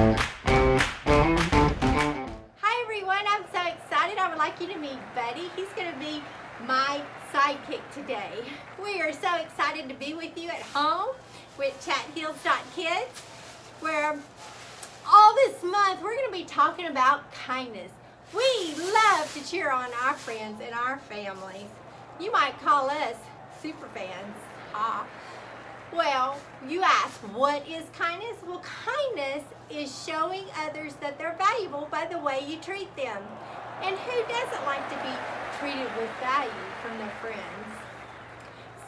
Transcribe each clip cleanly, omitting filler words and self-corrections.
Hi everyone, I'm so excited. I would like you to meet Buddy. He's going to be my sidekick today. We are so excited to be with you at home with ChattHills.Kids, where all this month we're going to be talking about kindness. We love to cheer on our friends and our families. You might call us super fans. Well, you ask, what is kindness? Well, kindness is showing others that they're valuable by the way you treat them. And who doesn't like to be treated with value from their friends?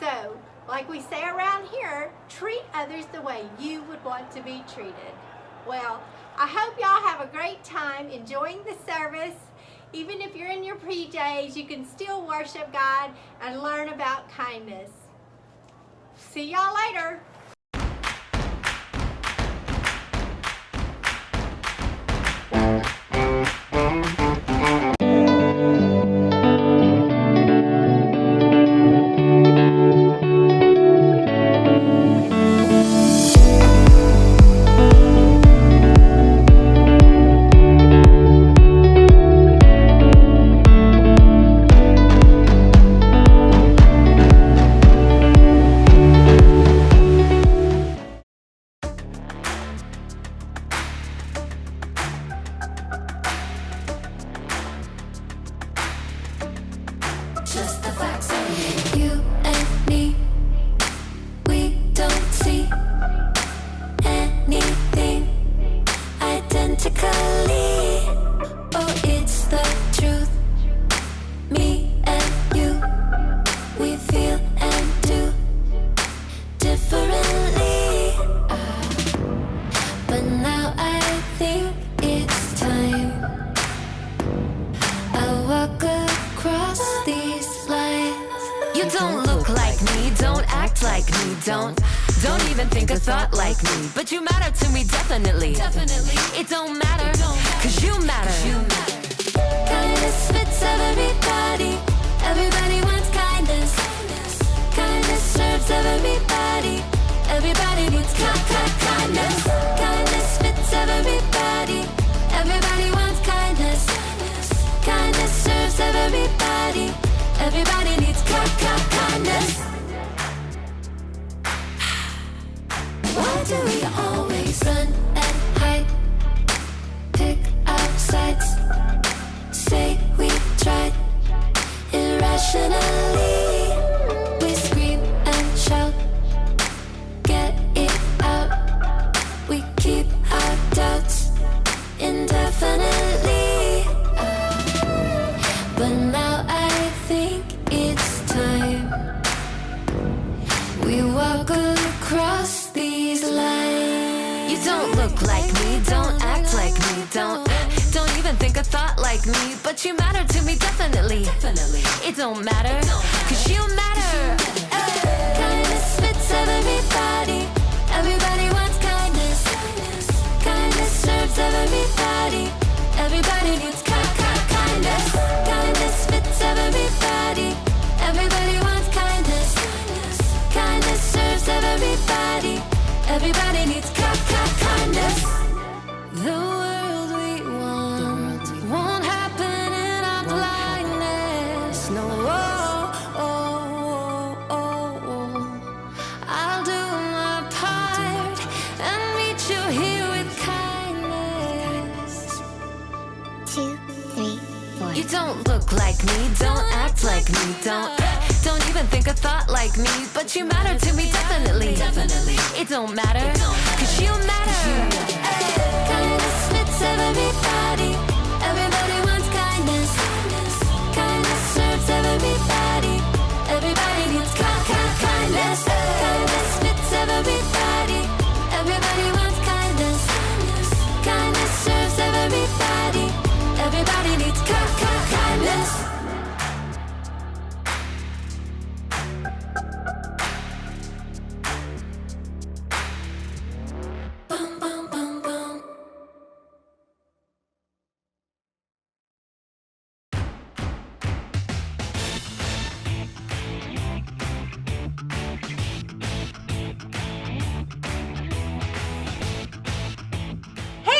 So, like we say around here, treat others the way you would want to be treated. Well, I hope y'all have a great time enjoying the service. Even if you're in your PJs, you can still worship God and learn about kindness. See y'all later. Just the facts of you and me. We don't see anything identically. Oh, it's the truth. Me and you, we feel and do differently. But now I think it's time I walk across these lines. You don't look like me, don't act like me, don't even think a thought like me. But you matter to me, definitely. It don't matter, cause you matter. Kindness fits everybody. Everybody wants kindness. Kindness serves everybody. Everybody needs kindness. Kindness fits everybody. Everybody wants kindness. Kindness serves everybody. Everybody needs kindness. Why do we always run and hide? Pick our sides. Say we tried irrationally. We scream and shout. Get it out. We keep our doubts indefinitely. But now I think it's time we walk across these lines. You don't look like me, don't act like me, don't even think a thought like me. But you matter to me, definitely. It don't matter, cause you matter. Kindness fits everybody. Everybody wants kindness. Kindness serves everybody. Everybody needs kindness. Kindness fits everybody. Everybody wants kindness. Kindness serves everybody. Everybody needs kindness. The world we want won't happen in our blindness. No, I'll do my part and meet you here with kindness. 2, 3, 4. You don't look like me, don't act like me, don't even think a thought like me. But you matter to me, definitely. It don't matter, cause you matter. Kindness fits everybody. Everybody wants kindness. Kindness serves everybody. Everybody needs kindness. Kindness fits everybody. Everybody wants kindness. Kindness serves everybody. Everybody needs kindness.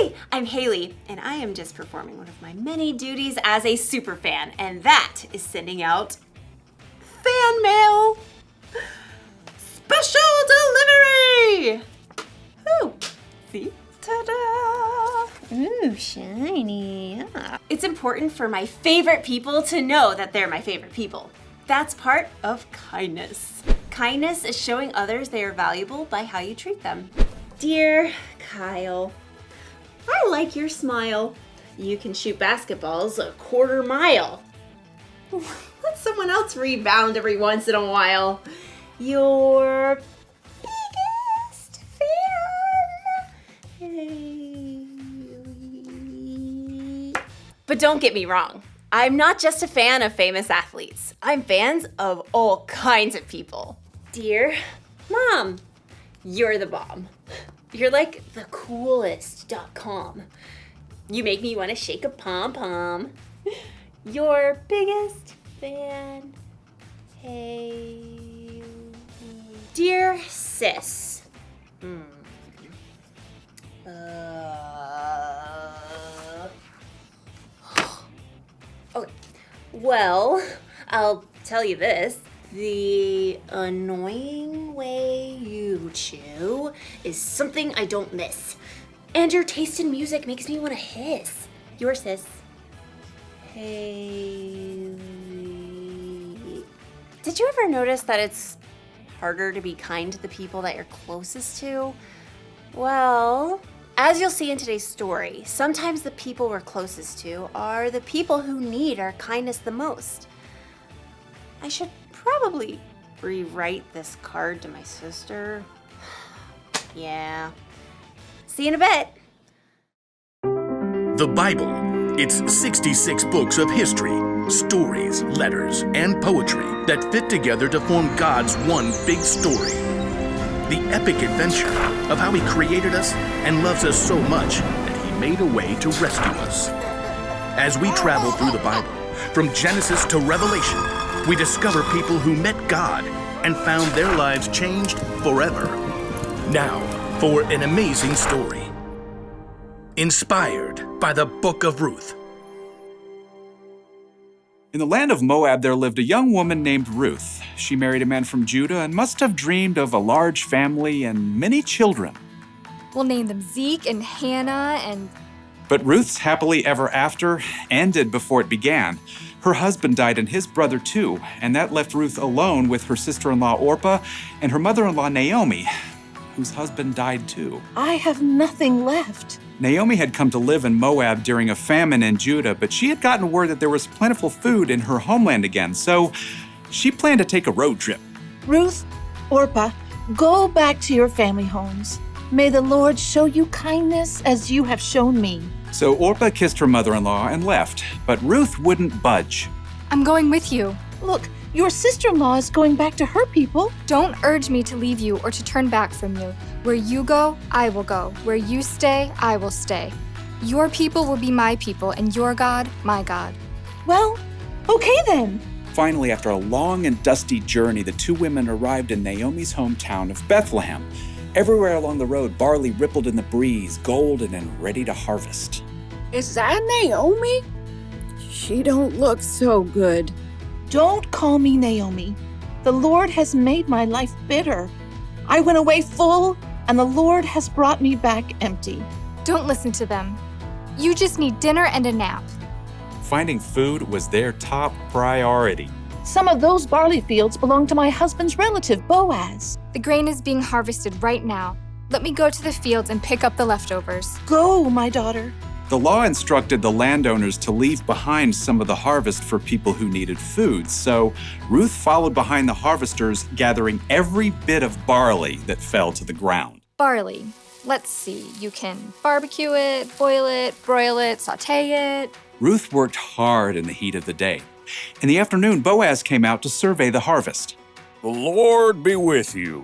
Hi, I'm Haley, and I am just performing one of my many duties as a super fan, and that is sending out fan mail. Special delivery! Ooh, see? Ta-da! Ooh, shiny. Yeah. It's important for my favorite people to know that they're my favorite people. That's part of kindness. Kindness is showing others they are valuable by how you treat them. Dear Kyle, I like your smile. You can shoot basketballs a quarter mile. Let someone else rebound every once in a while. Your biggest fan. But don't get me wrong. I'm not just a fan of famous athletes. I'm fans of all kinds of people. Dear Mom, you're the bomb. You're like the coolest.com. You make me want to shake a pom-pom. Your biggest fan, Haley. Dear sis. Okay. Well, I'll tell you this. The annoying way you chew is something I don't miss. And your taste in music makes me want to hiss. Your sis, Haley. Did you ever notice that it's harder to be kind to the people that you're closest to? Well, as you'll see in today's story, sometimes the people we're closest to are the people who need our kindness the most. I should probably rewrite this card to my sister. Yeah. See you in a bit. The Bible. It's 66 books of history, stories, letters, and poetry that fit together to form God's one big story. The epic adventure of how He created us and loves us so much that He made a way to rescue us. As we travel through the Bible, from Genesis to Revelation, we discover people who met God and found their lives changed forever. Now, for an amazing story. Inspired by the Book of Ruth. In the land of Moab, there lived a young woman named Ruth. She married a man from Judah and must have dreamed of a large family and many children. We'll name them Zeke and Hannah and... But Ruth's happily ever after ended before it began. Her husband died and his brother too, and that left Ruth alone with her sister-in-law Orpah and her mother-in-law Naomi, whose husband died too. I have nothing left. Naomi had come to live in Moab during a famine in Judah, but she had gotten word that there was plentiful food in her homeland again, so she planned to take a road trip. Ruth, Orpah, go back to your family homes. May the Lord show you kindness as you have shown me. So Orpah kissed her mother-in-law and left, but Ruth wouldn't budge. I'm going with you. Look, your sister-in-law is going back to her people. Don't urge me to leave you or to turn back from you. Where you go, I will go. Where you stay, I will stay. Your people will be my people, and your God, my God. Well, okay then. Finally, after a long and dusty journey, the two women arrived in Naomi's hometown of Bethlehem. Everywhere along the road, barley rippled in the breeze, golden and ready to harvest. Is that Naomi? She don't look so good. Don't call me Naomi. The Lord has made my life bitter. I went away full, and the Lord has brought me back empty. Don't listen to them. You just need dinner and a nap. Finding food was their top priority. Some of those barley fields belong to my husband's relative, Boaz. The grain is being harvested right now. Let me go to the fields and pick up the leftovers. Go, my daughter. The law instructed the landowners to leave behind some of the harvest for people who needed food, so Ruth followed behind the harvesters, gathering every bit of barley that fell to the ground. Barley. Let's see. You can barbecue it, boil it, broil it, sauté it. Ruth worked hard in the heat of the day. In the afternoon, Boaz came out to survey the harvest. The Lord be with you.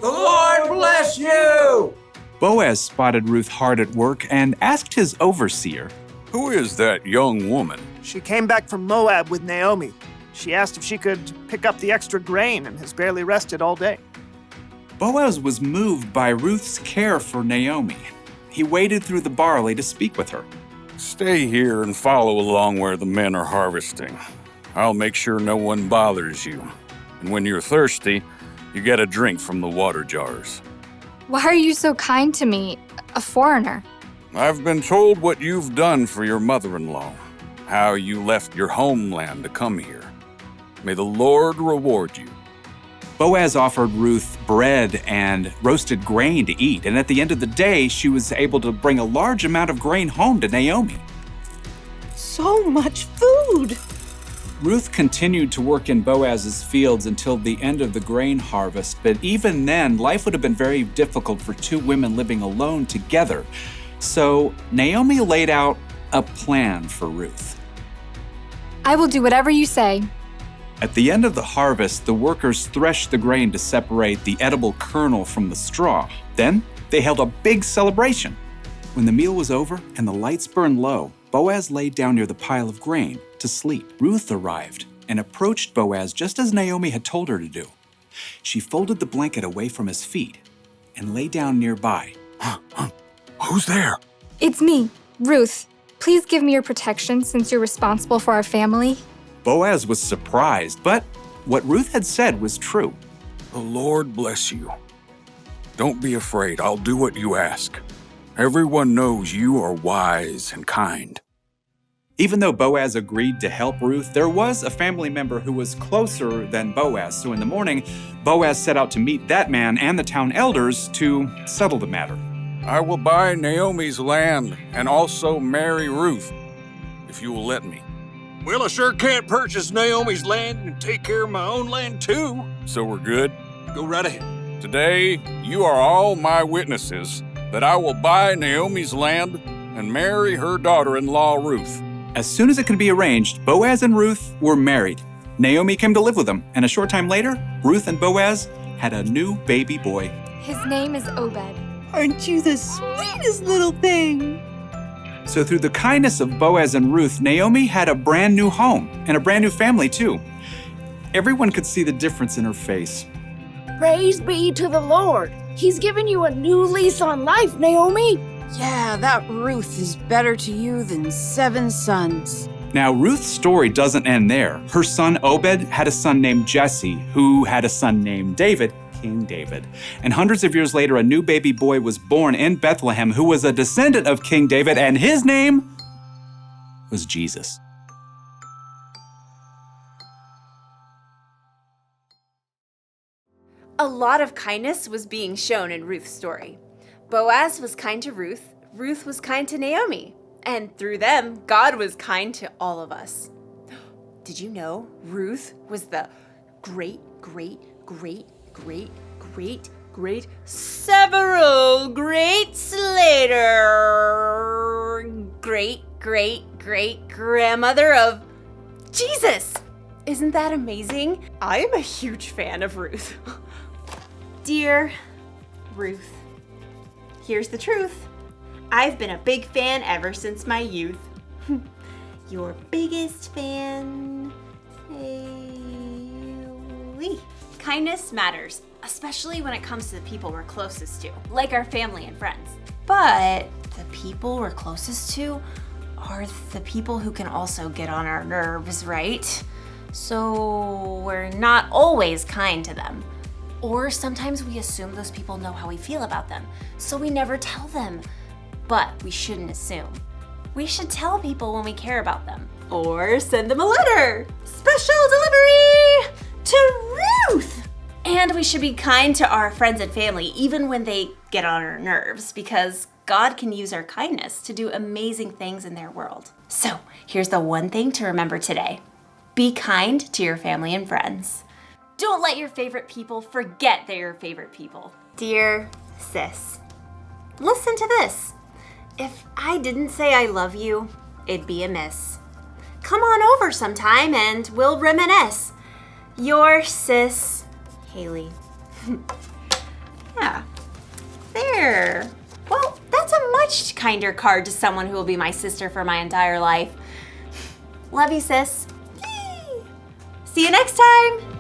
The Lord bless you! Boaz spotted Ruth hard at work and asked his overseer, Who is that young woman? She came back from Moab with Naomi. She asked if she could pick up the extra grain and has barely rested all day. Boaz was moved by Ruth's care for Naomi. he waded through the barley to speak with her. Stay here and follow along where the men are harvesting. I'll make sure no one bothers you. And when you're thirsty, you get a drink from the water jars. Why are you so kind to me, a foreigner? I've been told what you've done for your mother-in-law, how you left your homeland to come here. May the Lord reward you. Boaz offered Ruth bread and roasted grain to eat, and at the end of the day, she was able to bring a large amount of grain home to Naomi. So much food! Ruth continued to work in Boaz's fields until the end of the grain harvest, but even then, life would have been very difficult for two women living alone together. So Naomi laid out a plan for Ruth. I will do whatever you say. At the end of the harvest, the workers threshed the grain to separate the edible kernel from the straw. Then they held a big celebration. When the meal was over and the lights burned low, Boaz laid down near the pile of grain to sleep. Ruth arrived and approached Boaz just as Naomi had told her to do. She folded the blanket away from his feet and lay down nearby. Who's there? It's me, Ruth. Please give me your protection since you're responsible for our family. Boaz was surprised, but what Ruth had said was true. The Lord bless you. Don't be afraid. I'll do what you ask. Everyone knows you are wise and kind. Even though Boaz agreed to help Ruth, there was a family member who was closer than Boaz. So in the morning, Boaz set out to meet that man and the town elders to settle the matter. I will buy Naomi's land and also marry Ruth, if you will let me. Well, I sure can't purchase Naomi's land and take care of my own land too. So we're good? Go right ahead. Today, you are all my witnesses that I will buy Naomi's land and marry her daughter-in-law, Ruth. As soon as it could be arranged, Boaz and Ruth were married. Naomi came to live with them, and a short time later, Ruth and Boaz had a new baby boy. His name is Obed. Aren't you the sweetest little thing? So through the kindness of Boaz and Ruth, Naomi had a brand new home and a brand new family too. Everyone could see the difference in her face. Praise be to the Lord. He's given you a new lease on life, Naomi. Yeah, that Ruth is better to you than 7 sons. Now, Ruth's story doesn't end there. Her son Obed had a son named Jesse, who had a son named David, King David. And hundreds of years later, a new baby boy was born in Bethlehem who was a descendant of King David, and his name was Jesus. A lot of kindness was being shown in Ruth's story. Boaz was kind to Ruth, Ruth was kind to Naomi, and through them, God was kind to all of us. Did you know Ruth was the several greats later great grandmother of Jesus? Isn't that amazing? I am a huge fan of Ruth. Dear Ruth, here's the truth. I've been a big fan ever since my youth. Your biggest fan, Haley. Kindness matters, especially when it comes to the people we're closest to, like our family and friends. But the people we're closest to are the people who can also get on our nerves, right? So we're not always kind to them. Or sometimes we assume those people know how we feel about them, so we never tell them. But we shouldn't assume. We should tell people when we care about them. Or send them a letter. Special delivery to Ruth! And we should be kind to our friends and family, even when they get on our nerves, because God can use our kindness to do amazing things in their world. So here's the one thing to remember today. Be kind to your family and friends. Don't let your favorite people forget they're your favorite people. Dear sis, listen to this. If I didn't say I love you, it'd be amiss. Come on over sometime and we'll reminisce. Your sis, Haley. Yeah, there. Well, that's a much kinder card to someone who will be my sister for my entire life. Love you, sis. Yay. See you next time.